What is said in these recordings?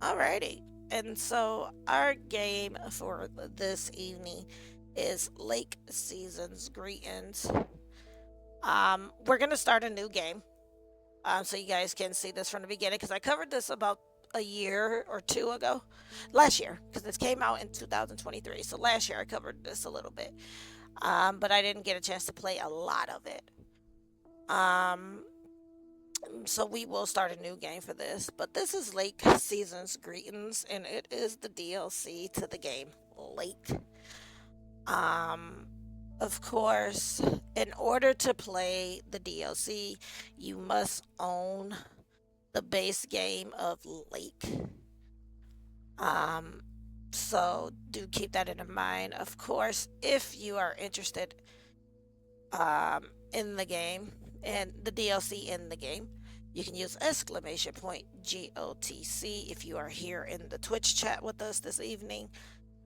Alrighty. And so our game for this evening is Lake Seasons Greetings. We're gonna start a new game. So you guys can see this from the beginning because I covered this about a year or two ago, last year because this came out in 2023. So last year I covered this a little bit, but I didn't get a chance to play a lot of it. Um, so we will start a new game for this, but this is Lake Seasons Greetings, and it is the DLC to the game Lake. Um, of course, in order to play the DLC, you must own the base game of Lake. Um, so do keep that in mind. Of course, if you are interested in the game and the DLC in the game, you can use exclamation point GOTC if you are here in the Twitch chat with us this evening.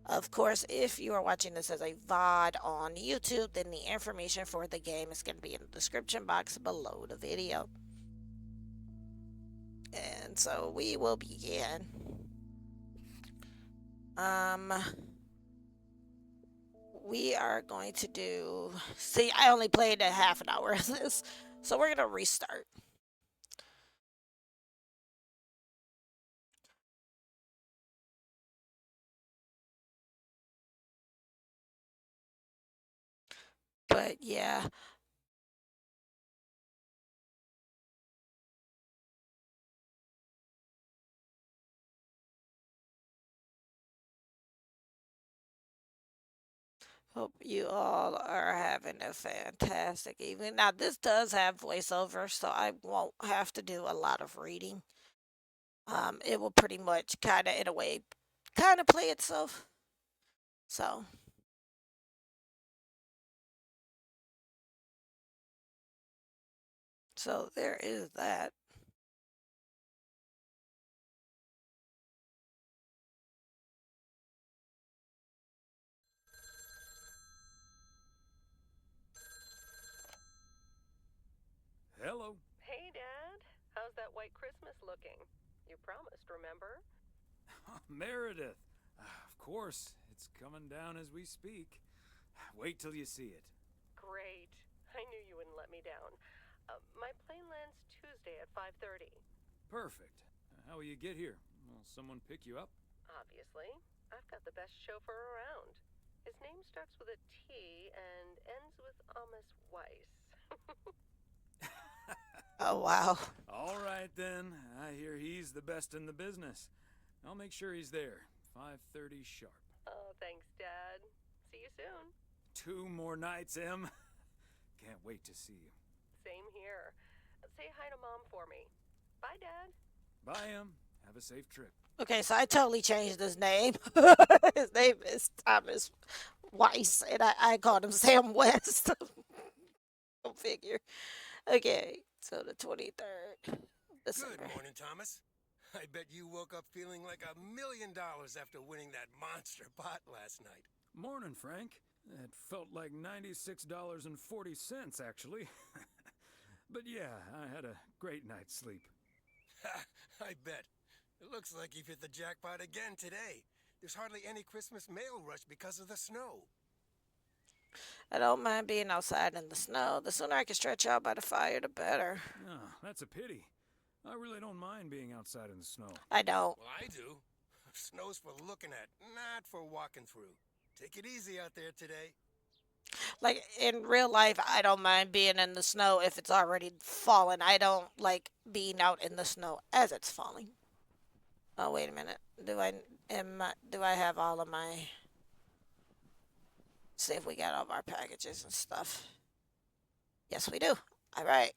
Of course, if you are watching this as a VOD on YouTube, then the information for the game is going to be in the description box below the video. And so we will begin. Um, we are going to do. See, I only played a half an hour of this, so we're gonna restart. But yeah, hope you all are having a fantastic evening. Now, this does have voiceover, so I won't have to do a lot of reading. It will pretty much kind of, in a way, kind of play itself. So, so there is that. Hello. Hey, Dad. How's that white Christmas looking? You promised, remember? Meredith. Of course, it's coming down as we speak. Wait till you see it. Great. I knew you wouldn't let me down. My plane lands Tuesday at 5:30. Perfect. How will you get here? Will someone pick you up? Obviously. I've got the best chauffeur around. His name starts with a T and ends with Weiss. Oh, wow. All right then. I hear he's the best in the business. I'll make sure he's there. 5:30 sharp. Oh, thanks, Dad. See you soon. 2 more nights, Em. Can't wait to see you. Same here. Say hi to Mom for me. Bye, Dad. Bye, Em. Have a safe trip. Okay, so I totally changed his name. His name is Thomas Weiss, and I called him Sam West. Go figure. Okay, so the 23rd Good December. morning, Thomas. I bet you woke up feeling like $1 million after winning that monster pot last night. Morning, Frank. It felt like $96.40, actually. But yeah, I had a great night's sleep. I bet. It looks like you've hit the jackpot again today. There's hardly any Christmas mail rush because of the snow. I don't mind being outside in the snow. The sooner I can stretch out by the fire, the better. Oh, that's a pity. I really don't mind being outside in the snow. I don't. Well, I do. Snow's for looking at, not for walking through. Take it easy out there today. Like in real life, I don't mind being in the snow if it's already fallen. I don't like being out in the snow as it's falling. Oh, wait a minute. Do I have all of my see if we got all of our packages and stuff. Yes, we do. All right.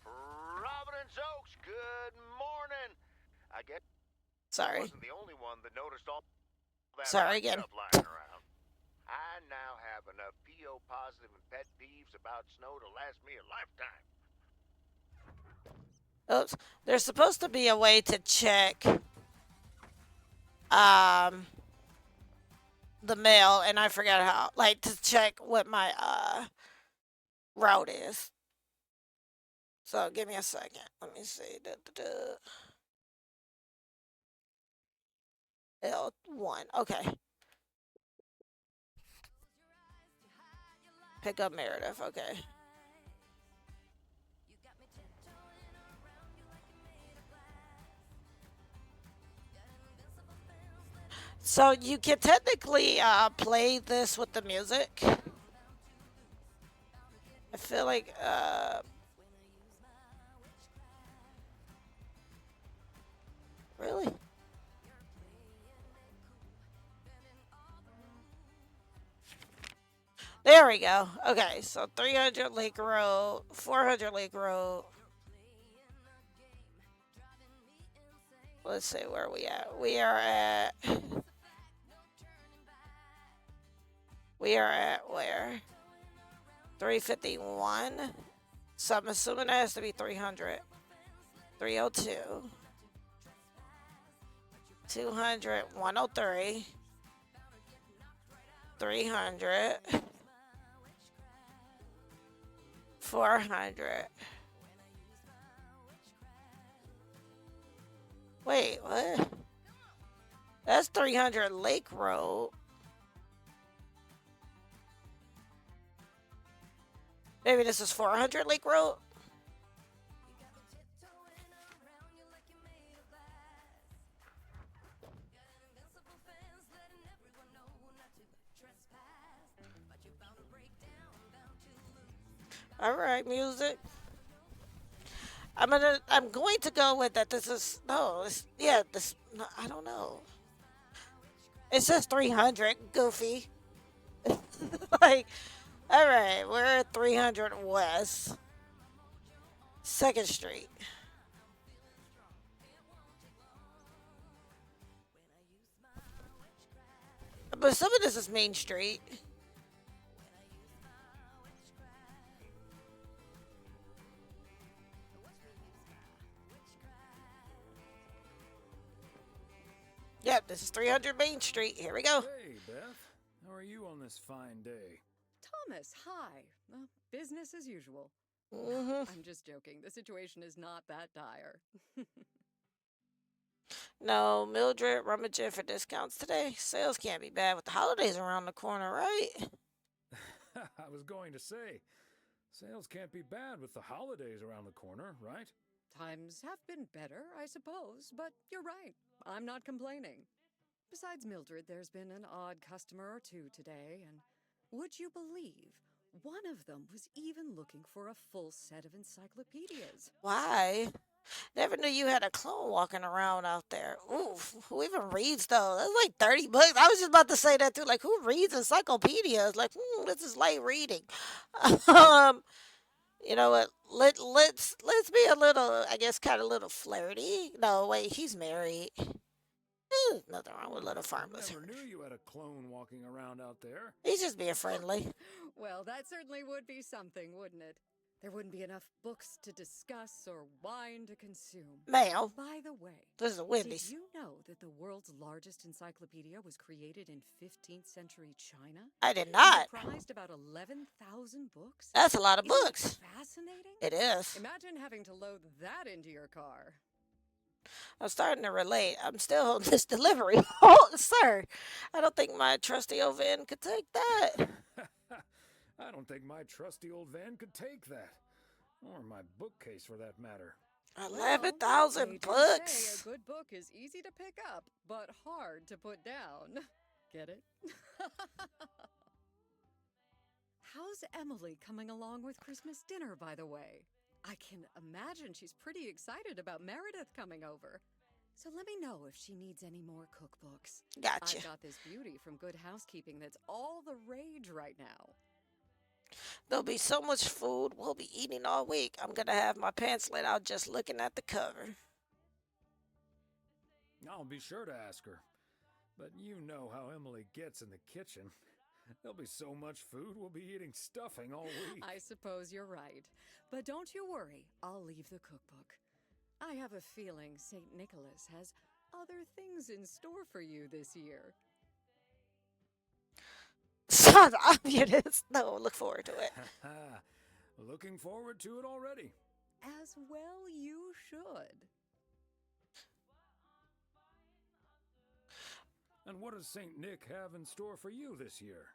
Providence Oaks, good morning. I guess I Sorry. wasn't the only one that noticed all that Sorry hot again. stuff lying around. I now have enough PO positive and pet peeves about snow to last me a lifetime. Oops. There's supposed to be a way to check um the mail, and I forgot how. Like to check what my route is. So give me a second. Let me see. L1. Okay. Pick up Meredith. Okay. So you can technically play this with the music. I feel like really. There we go. Okay, so 300 Lake Road, 400 Lake Road. Let's see where we at. We are at where? 351. So I'm assuming it has to be 300. 302. 200. 103. 300. 400. Wait, what? That's 300 Lake Road. Maybe this is 400 Lake Road. All right, music. I'm going to go with that. This is no. Yeah. This. No, I don't know. It says 300. Goofy. Like, all right, we're at 300 West, Second Street. But some of this is Main Street. Yep, this is 300 Main Street. Here we go. Hey, Beth. How are you on this fine day? Thomas, hi. Business as usual. I'm just joking. The situation is not that dire. No, Mildred rummaging for discounts today. Sales can't be bad with the holidays around the corner, right? I was going to say, sales can't be bad with the holidays around the corner, right? Times have been better, I suppose, but you're right. I'm not complaining. Besides Mildred, there's been an odd customer or two today, and would you believe one of them was even looking for a full set of encyclopedias? Why? Never knew you had a clone walking around out there. Ooh, who even reads though? That's like 30 books. I was just about to say that too. Like, who reads encyclopedias? Like, this is light reading. um, you know what? Let's be a little, I guess, kind of a little flirty. No, wait, he's married. Nothing wrong with little farmers. Never knew you had a clone walking around out there. He's just being friendly. Well, that certainly would be something, wouldn't it? There wouldn't be enough books to discuss or wine to consume. Ma'am, By the way, this is a Wendy's. did you know that the world's largest encyclopedia was created in 15th century China? I did It not. comprised about 11,000 books. That's a lot of Isn't that books. fascinating? It is. Imagine having to load that into your car. I'm starting to relate. I'm still on this delivery. Oh, sir. I don't think my trusty old van could take that. I don't think my trusty old van could take that. Or my bookcase, for that matter. Well, 11,000 they do books. say a good book is easy to pick up, but hard to put down. Get it? How's Emily coming along with Christmas dinner, by the way? I can imagine she's pretty excited about Meredith coming over. So let me know if she needs any more cookbooks. Gotcha. I've got this beauty from Good Housekeeping that's all the rage right now. There'll be so much food we'll be eating all week. I'm going to have my pants let out just looking at the cover. I'll be sure to ask her. But you know how Emily gets in the kitchen. There'll be so much food, we'll be eating stuffing all week. I suppose you're right. But don't you worry, I'll leave the cookbook. I have a feeling St. Nicholas has other things in store for you this year. Son, obvious. No, look forward to it. Looking forward to it already. As well you should. And what does St. Nick have in store for you this year?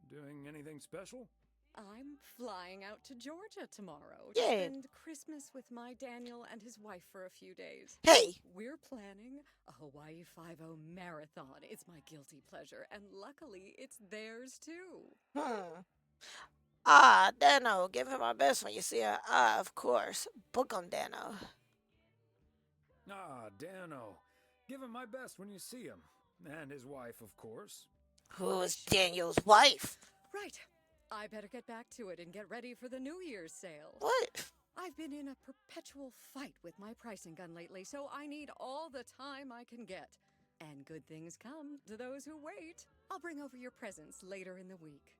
Doing anything special? I'm flying out to Georgia tomorrow to Yeah. spend Christmas with my Daniel and his wife for a few days. Hey. We're planning a Hawaii 5-0 marathon. It's my guilty pleasure, and luckily it's theirs too. Dano, give him my best when you see her. Of course. Book on Dano. Ah, Dano. Give him my best when you see him. And his wife, of course. Who is Daniel's wife? Right. I better get back to it and get ready for the New Year's sale. What? I've been in a perpetual fight with my pricing gun lately, so I need all the time I can get. And good things come to those who wait. I'll bring over your presents later in the week.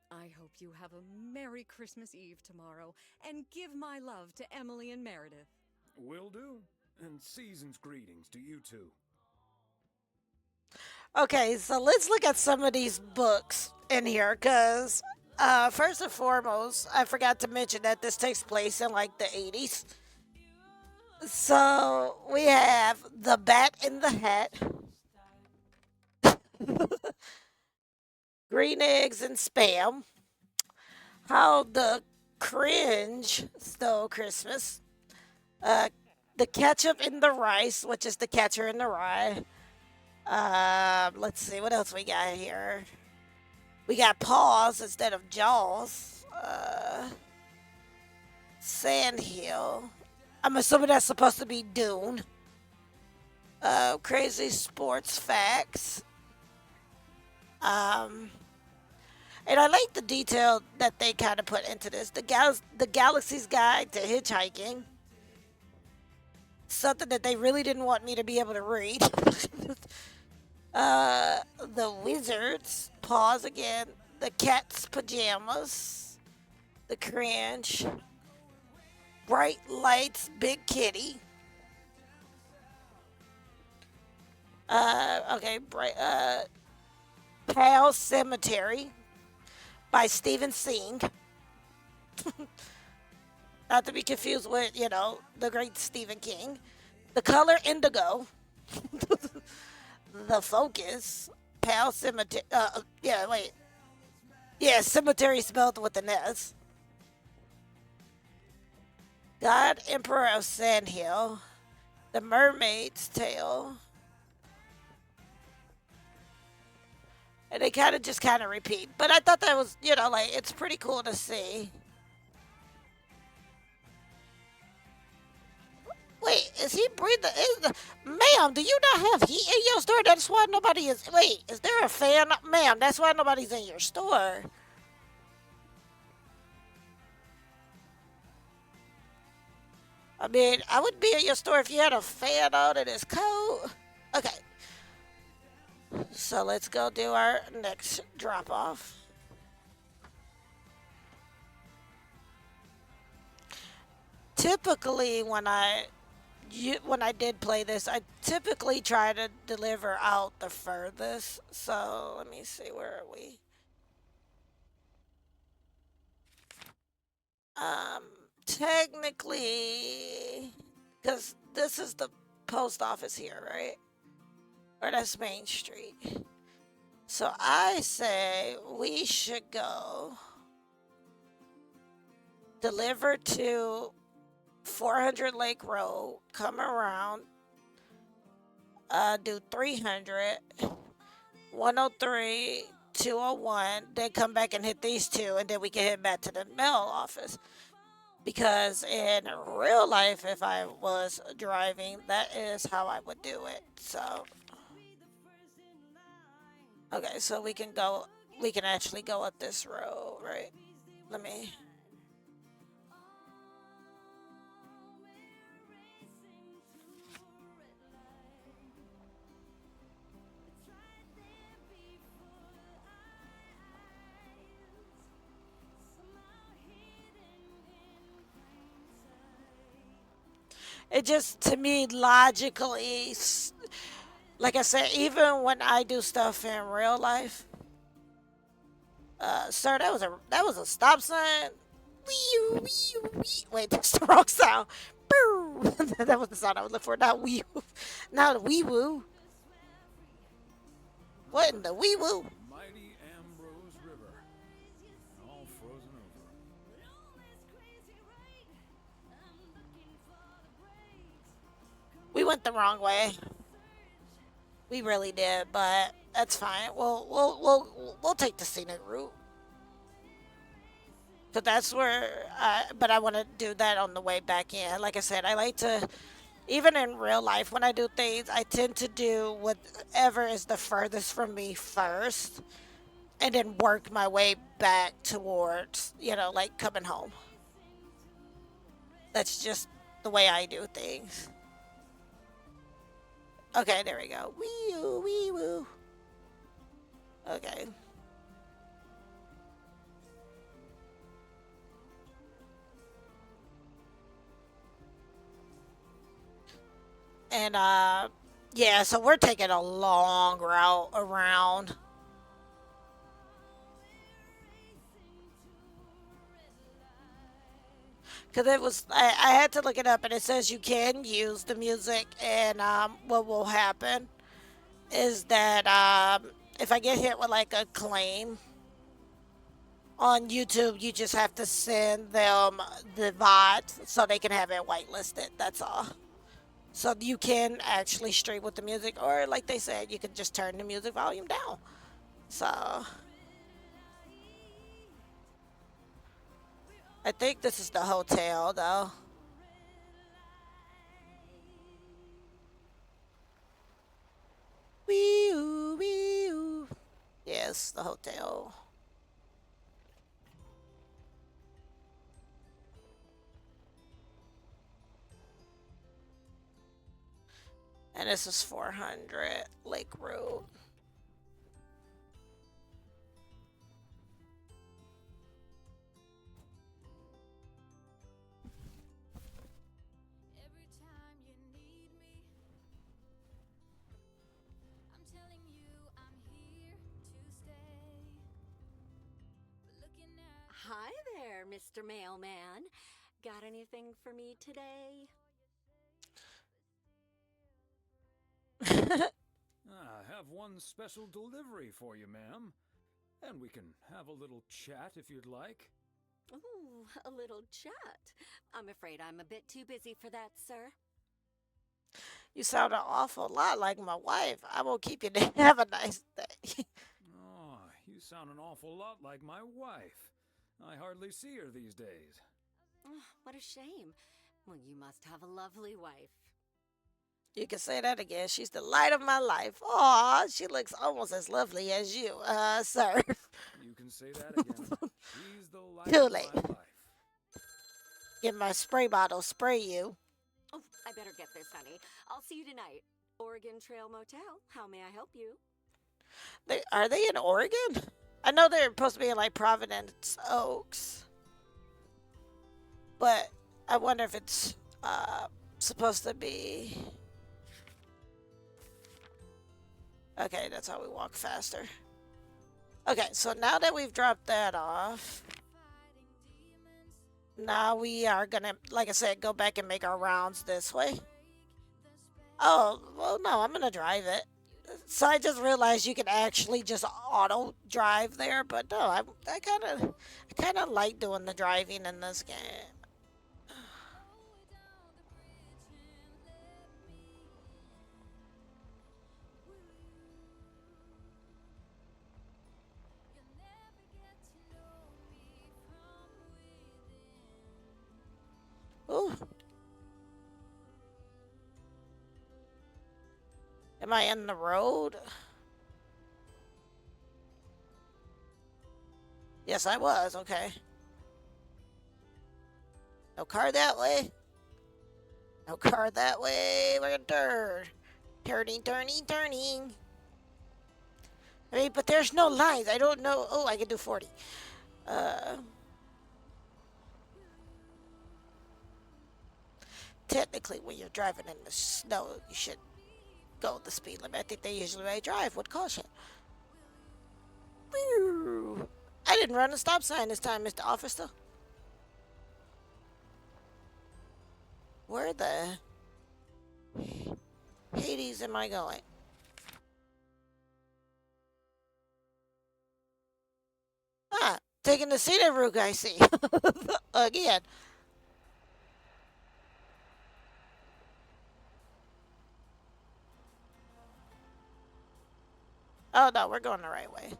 I hope you have a Merry Christmas Eve tomorrow, and give my love to Emily and Meredith. Will do. And season's greetings to you too. Okay, so let's look at some of these books in here, because first and foremost, I forgot to mention that this takes place in like the 80s. So we have The Bat in the Hat, Green Eggs and Spam, How the Cringe Stole Christmas, The Ketchup in the Rice, which is The Catcher in the Rye. Let's see, what else we got here? We got Paws instead of Jaws. Sandhill. I'm assuming that's supposed to be Dune. Crazy Sports Facts. And I like the detail that they kind of put into this. The Galaxy's Guide to Hitchhiking. Something that they really didn't want me to be able to read. The Wizards. Pause again. The Cat's Pajamas. The Cringe. Bright Lights, Big Kitty. Pal Cemetery by Stephen Singh. Not to be confused with, the great Stephen King. The Color Indigo. The Focus. Pal Cemetery. Cemetery spelled with an S. God Emperor of Sandhill. The Mermaid's Tale. And they kind of repeat. But I thought that was, it's pretty cool to see. Wait, is he breathing? Ma'am, do you not have heat in your store? That's why nobody is. Wait, is there a fan? Ma'am, that's why nobody's in your store. I mean, I would be in your store if you had a fan on and it's cold. Okay. So let's go do our next drop off. Typically, when I did play this, I typically try to deliver out the furthest. So let me see, where are we? Technically, because this is the post office here, right? Or that's Main Street. So I say we should go deliver to 400 Lake Road, come around, do 300, 103, 201, then come back and hit these two, and then we can head back to the mail office. Because in real life, if I was driving, that is how I would do it. So, okay, so we can actually go up this road, right? Let me. It just, to me, logically, like I said, even when I do stuff in real life, sir, that was a stop sign. Wee wee wee. Wait, that's the wrong sound. Boo. That was the sound I was looking for. Not wee woo. Not wee woo. What in the wee woo? Mighty Ambrose River. All frozen over. We went the wrong way. We really did, but that's fine. We'll take the scenic route. But that's where, but I want to do that on the way back in. Like I said, I like to, even in real life, when I do things, I tend to do whatever is the furthest from me first, and then work my way back towards, like coming home. That's just the way I do things. Okay, there we go. Wee oo, wee woo. Okay. And yeah, so we're taking a long route around. Because I had to look it up, and it says you can use the music, and what will happen is that if I get hit with like a claim on YouTube, you just have to send them the VOD so they can have it whitelisted. That's all. So you can actually stream with the music, or like they said, you can just turn the music volume down. So I think this is the hotel, though. Wee oo, wee oo. Yes, the hotel. And this is 400 Lake Road. Hi there, Mr. Mailman. Got anything for me today? I have one special delivery for you, ma'am. And we can have a little chat if you'd like. Ooh, a little chat. I'm afraid I'm a bit too busy for that, sir. You sound an awful lot like my wife. I won't keep you there. Have a nice day. Oh, you sound an awful lot like my wife. I hardly see her these days. Oh, what a shame. Well, you must have a lovely wife. You can say that again. She's the light of my life. Aw, she looks almost as lovely as you, sir. You can say that again. She's the light Too of late. my life. Get my spray bottle, spray you. Oh, I better get this, honey. I'll see you tonight. Oregon Trail Motel. How may I help you? Are they in Oregon? I know they're supposed to be in like Providence Oaks. But I wonder if it's supposed to be. Okay, that's how we walk faster. Okay, so now that we've dropped that off, now we are gonna, like I said, go back and make our rounds this way. Oh, well, no, I'm gonna drive it. So I just realized you can actually just auto drive there, but no, I kind of like doing the driving in this game. Ooh. Am I in the road? Yes, I was. Okay. No car that way. No car that way. We're gonna turn. Turning, turning, turning. I mean, but there's no lines. I don't know. Oh, I can do 40. Technically, when you're driving in the snow, you should go the speed limit. I think they usually drive with caution. Woo. I didn't run a stop sign this time, Mr. Officer. Where the Hades am I going? Ah, taking the scenic route, I see. Again. Oh no, we're going the right way.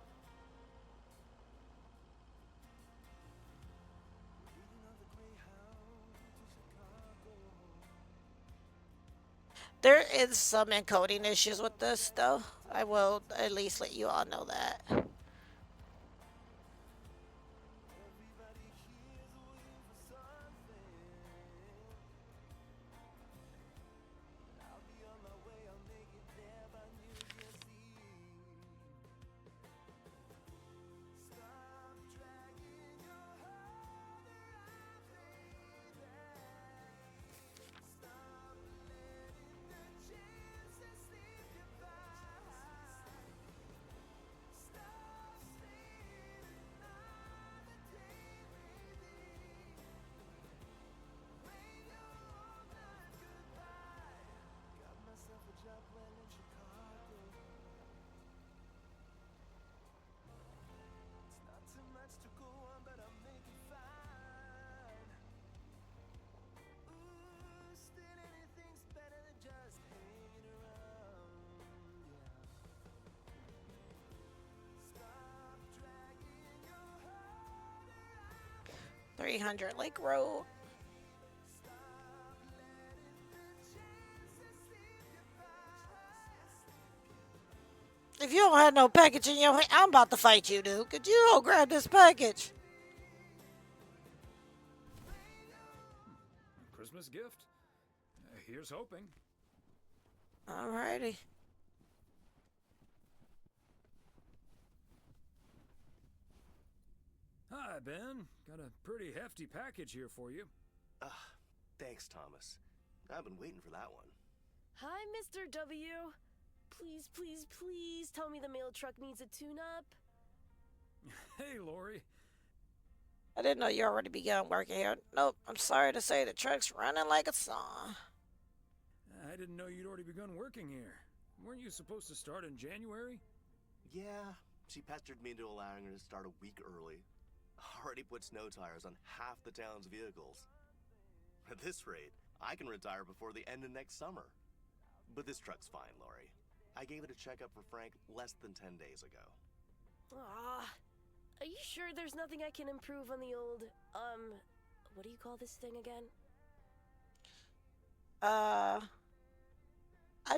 There is some encoding issues with this, though. I will at least let you all know that. .300 Lake Road. If you don't have no package in your hand, I'm about to fight you, dude. Could you go grab this package? Christmas gift? Here's hoping. Alrighty. Hi, Ben. Got a pretty hefty package here for you. Thanks, Thomas. I've been waiting for that one. Hi, Mr. W. Please, please, please tell me the mail truck needs a tune-up. Hey, Lori. I didn't know you already begun working here. Nope, I'm sorry to say the truck's running like a song. I didn't know you'd already begun working here. Weren't you supposed to start in January? Yeah, she pestered me into allowing her to start a week early. Already put snow tires on half the town's vehicles. At this rate, I can retire before the end of next summer. But this truck's fine, Lori. I gave it a checkup for Frank less than 10 days ago. Ah, are you sure there's nothing I can improve on the old, what do you call this thing again? I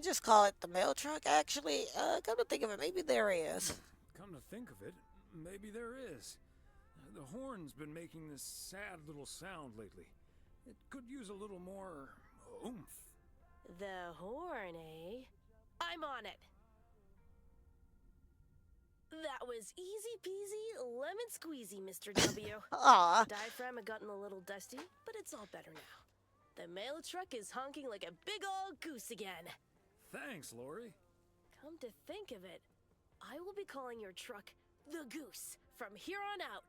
just call it the mail truck, actually. Come to think of it, maybe there is. Come to think of it, maybe there is. The horn's been making this sad little sound lately. It could use a little more oomph. The horn, eh? I'm on it. That was easy peasy lemon squeezy, Mr. W. Aw. Diaphragm had gotten a little dusty, but it's all better now. The mail truck is honking like a big old goose again. Thanks, Lori. Come to think of it, I will be calling your truck the Goose from here on out.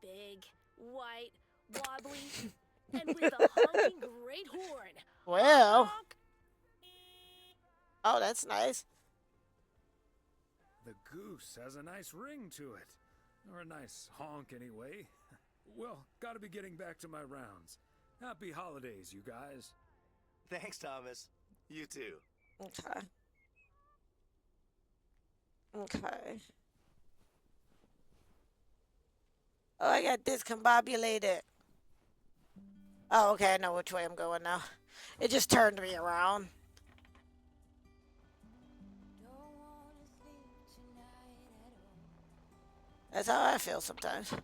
Big, white, wobbly, and with a honking great horn. Well. Honk! Oh, that's nice. The goose has a nice ring to it. Or a nice honk, anyway. Well, gotta be getting back to my rounds. Happy holidays, you guys. Thanks, Thomas. You too. Okay. Okay. Oh, I got discombobulated. Oh, okay, I know which way I'm going now. It just turned me around. That's how I feel sometimes.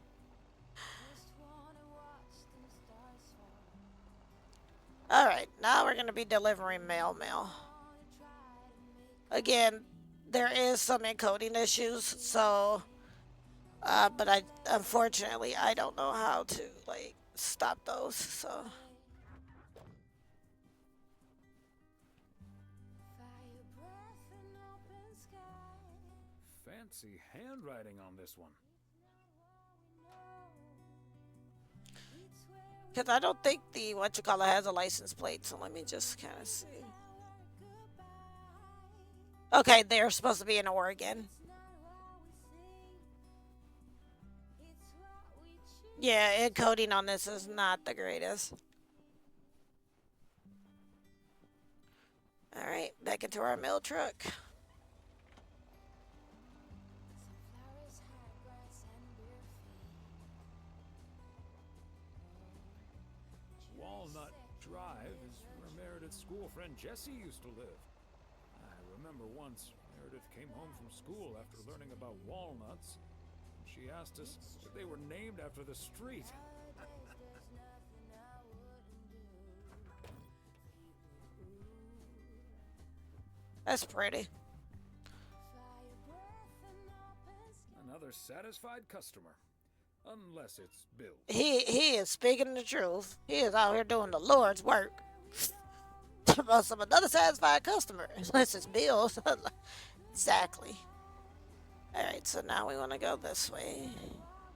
Alright, now we're going to be delivering mail. Again, there is some encoding issues, so... but unfortunately, I don't know how to, like, stop those, so... Fancy handwriting on this one. Because I don't think the what you call it has a license plate. So let me just kind of see. Okay, they're supposed to be in Oregon. Yeah, encoding on this is not the greatest. Alright, back into our mail truck. Walnut Drive is where Meredith's school friend Jessie used to live. I remember once Meredith came home from school after learning about walnuts. She asked us if they were named after the street. That's pretty. Another satisfied customer. Unless it's Bill. He is speaking the truth. He is out here doing the Lord's work. About some another satisfied customer. Unless it's Bill. Exactly. Alright, so now we want to go this way.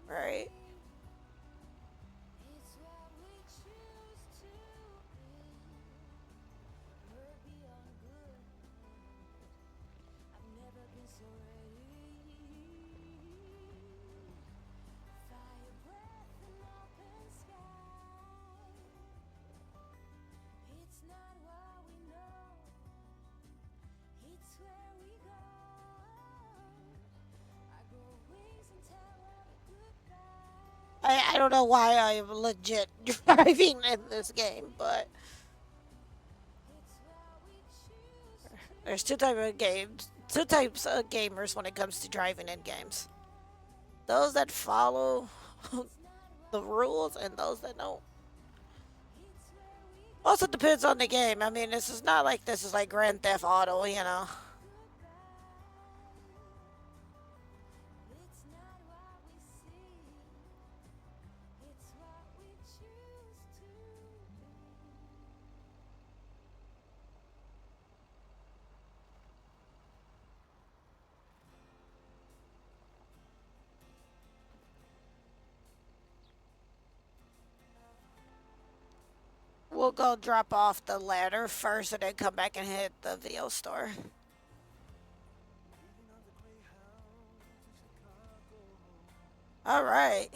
Right. I don't know why I'm legit driving in this game, but there's two types of gamers when it comes to driving in games. Those that follow the rules and those that don't. Also depends on the game. I mean, this is not like this is like Grand Theft Auto, you know. We'll go drop off the ladder first and then come back and hit the video store. Alright.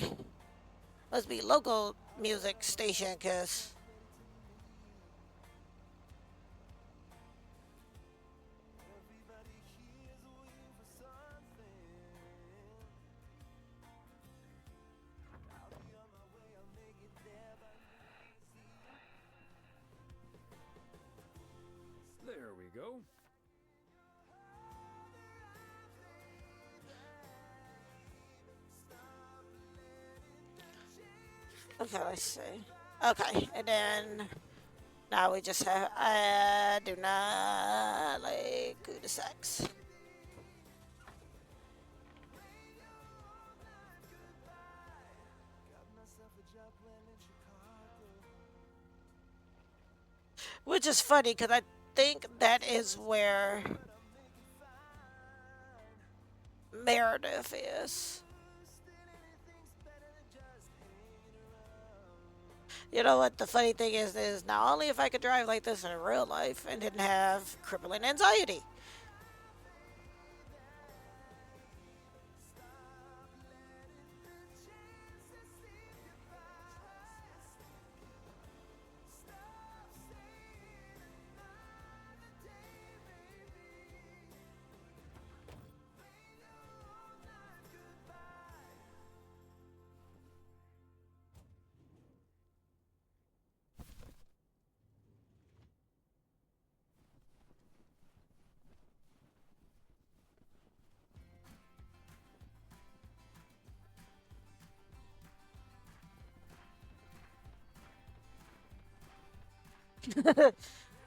Must be local music station, cause There we go. okay, let's see. Okay, and then now we just have I do not like cul-de-sacs. Which is funny because I think that is where Meredith is. You know what the funny thing is not only if I could drive like this in real life and didn't have crippling anxiety.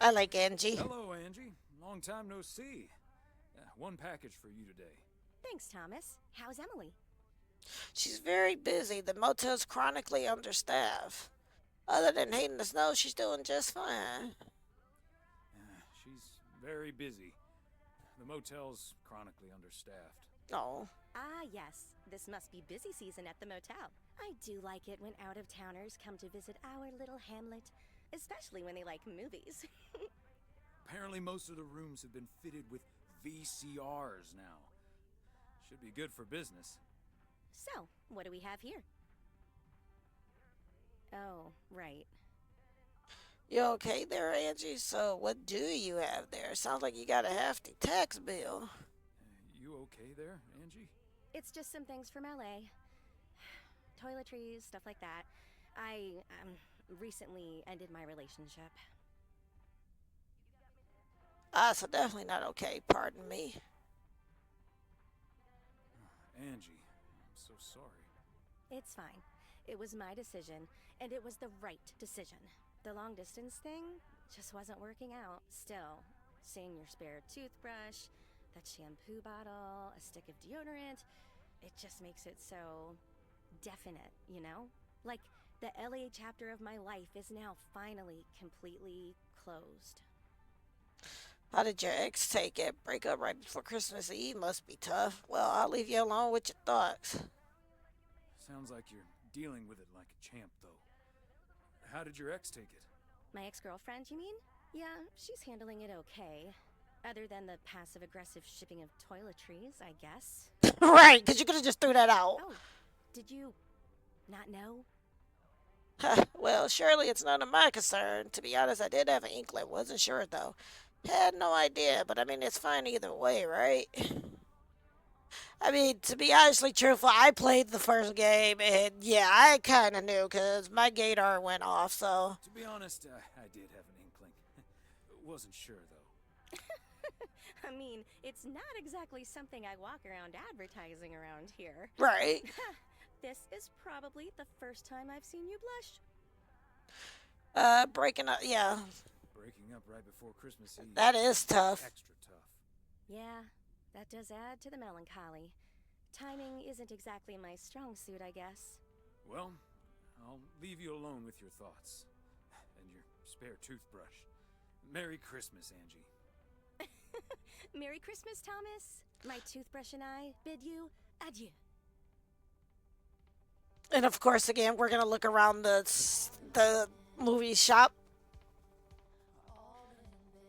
I like Angie. Hello, Angie. Long time no see. One package for you today. Thanks, Thomas. How's Emily? She's very busy. The motel's chronically understaffed. Other than hating the snow, she's doing just fine. She's very busy. The motel's chronically understaffed. Oh. Ah, yes. This must be busy season at the motel. I do like it when out-of-towners come to visit our little hamlet, especially when they like movies. Apparently most of the rooms have been fitted with VCRs now. Should be good for business. So, what do we have here? Oh, right. You okay there, Angie? So, what do you have there? Sounds like you got a hefty tax bill. You okay there, Angie? It's just some things from LA. Toiletries, stuff like that. I, recently ended my relationship. So definitely not okay, pardon me. Angie, I'm so sorry. It's fine. It was my decision, and it was the right decision. The long distance thing just wasn't working out. Still, seeing your spare toothbrush, that shampoo bottle, a stick of deodorant, it just makes it so definite, you know? Like the LA chapter of my life is now finally completely closed. How did your ex take it? Break up right before Christmas Eve must be tough. Well, I'll leave you alone with your thoughts. Sounds like you're dealing with it like a champ, though. How did your ex take it? My ex-girlfriend, you mean? Yeah, she's handling it okay. Other than the passive-aggressive shipping of toiletries, I guess. Right, because you could have just threw that out. Oh, did you not know? Well, surely it's none of my concern. To be honest, I did have an inkling. Wasn't sure, though. Had no idea, but I mean, it's fine either way, right? I mean, to be honestly truthful, I played the first game, and yeah, I kind of knew because my gator went off, so. To be honest, I did have an inkling. Wasn't sure, though. I mean, it's not exactly something I walk around advertising around here. Right. This is probably the first time I've seen you blush. Breaking up, yeah. Breaking up right before Christmas Eve. That is tough. Extra tough. Yeah, that does add to the melancholy. Timing isn't exactly my strong suit, I guess. Well, I'll leave you alone with your thoughts. And your spare toothbrush. Merry Christmas, Angie. Merry Christmas, Thomas. My toothbrush and I bid you adieu. And of course, again, we're gonna look around the movie shop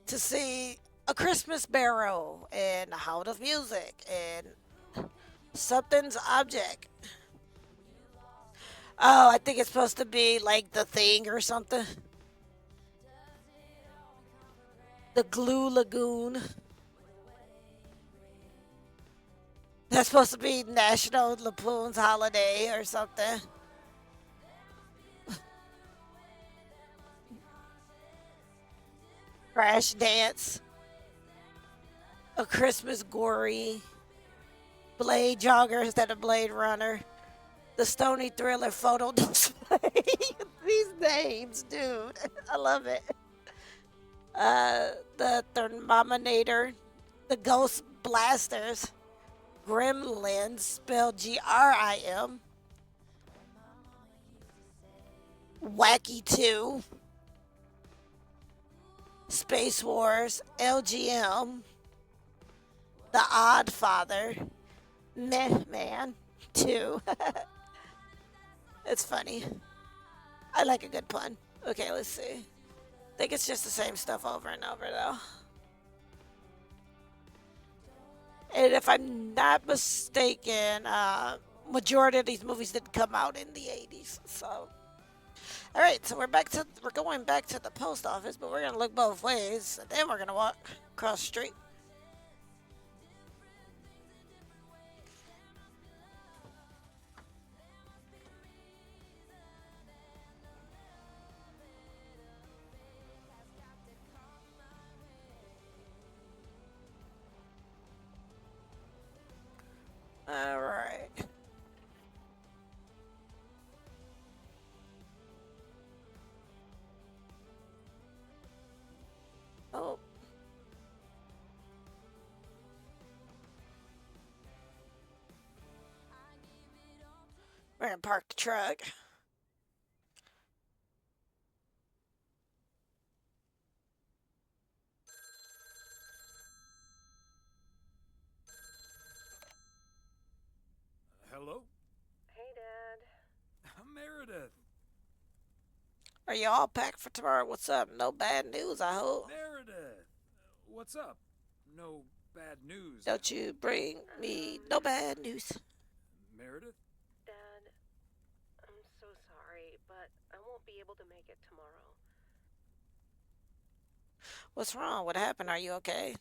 to see A Christmas Barrel and Hound of Music and Something's Object. Oh, I think it's supposed to be like The Thing or something. The Glue Lagoon. That's supposed to be National Lampoon's Holiday or something. Crash Dance. A Christmas Gory. Blade Jogger instead of Blade Runner. The Stony Thriller photo display. These names, dude. I love it. The Thermometer. The Ghost Blasters. Gremlins, spelled Grim. Wacky 2. Space Wars, LGM. The Odd Father. Meh Man 2. It's funny. I like a good pun. Okay, let's see. I think it's just the same stuff over and over, though. And if I'm not mistaken, majority of these movies didn't come out in the 80s. So, all right, so we're going back to the post office, but we're gonna look both ways, and then we're gonna walk across the street. All right. Oh. We're gonna park the truck. Hello? Hey, Dad. Are you all packed for tomorrow? What's up? No bad news, I hope. Meredith! What's up? No bad news, I Don't hope. you bring me no bad news. Meredith? Dad, I'm so sorry, but I won't be able to make it tomorrow. What's wrong? What happened? Are you okay?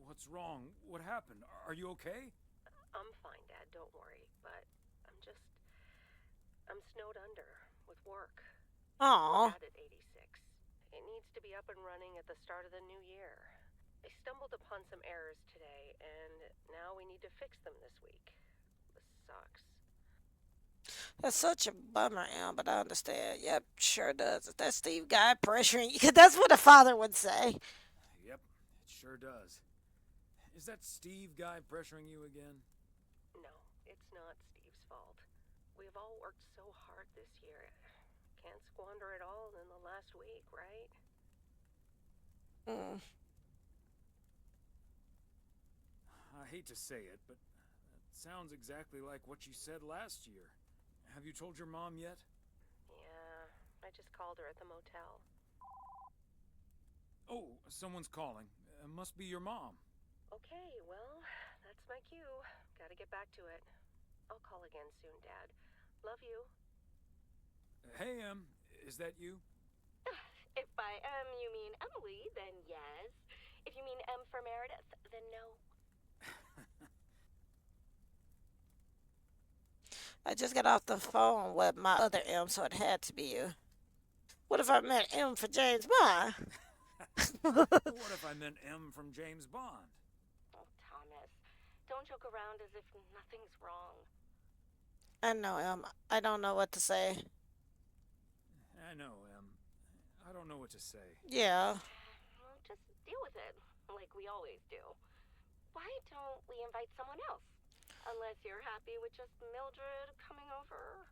What's wrong? What happened? Are you okay? I'm fine, Dad, don't worry, but I'm snowed under with work. We're Aw. out at 86. It needs to be up and running at the start of the new year. I stumbled upon some errors today, and now we need to fix them this week. This sucks. That's such a bummer, Em, but I understand. Yep, sure does. Is that Steve guy pressuring you? That's what a father would say. Yep, it sure does. Is that Steve guy pressuring you again? No, it's not Steve's fault. We've all worked so hard this year. Can't squander it all in the last week, right? Mm. I hate to say it, but it sounds exactly like what you said last year. Have you told your mom yet? Yeah, I just called her at the motel. Oh, someone's calling. Must be your mom. Okay, well, that's my cue. Gotta get back to it. I'll call again soon, Dad. Love you. Hey, is that you? If by M you mean Emily, then yes. If you mean M for Meredith, then no. I just got off the phone with my other M, so it had to be you. What if I meant M for James Bond? What if I meant M from James Bond? Oh, Thomas, don't joke around as if nothing's wrong. I know, Em. I don't know what to say. I know, I don't know what to say. Yeah. Well, just deal with it, like we always do. Why don't we invite someone else? Unless you're happy with just Mildred coming over.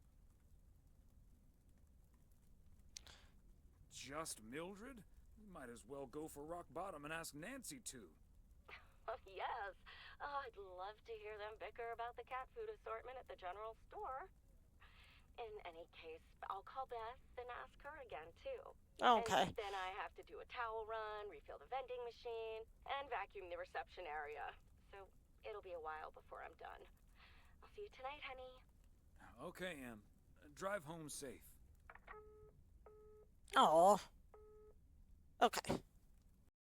Just Mildred? You might as well go for rock bottom and ask Nancy to. Oh, yes. Oh, I'd love to hear them bicker about the cat food assortment at the general store. In any case, I'll call Beth and ask her again, too. Okay. And then I have to do a towel run, refill the vending machine, and vacuum the reception area. So it'll be a while before I'm done. I'll see you tonight, honey. Okay, Drive home safe. Oh. Okay.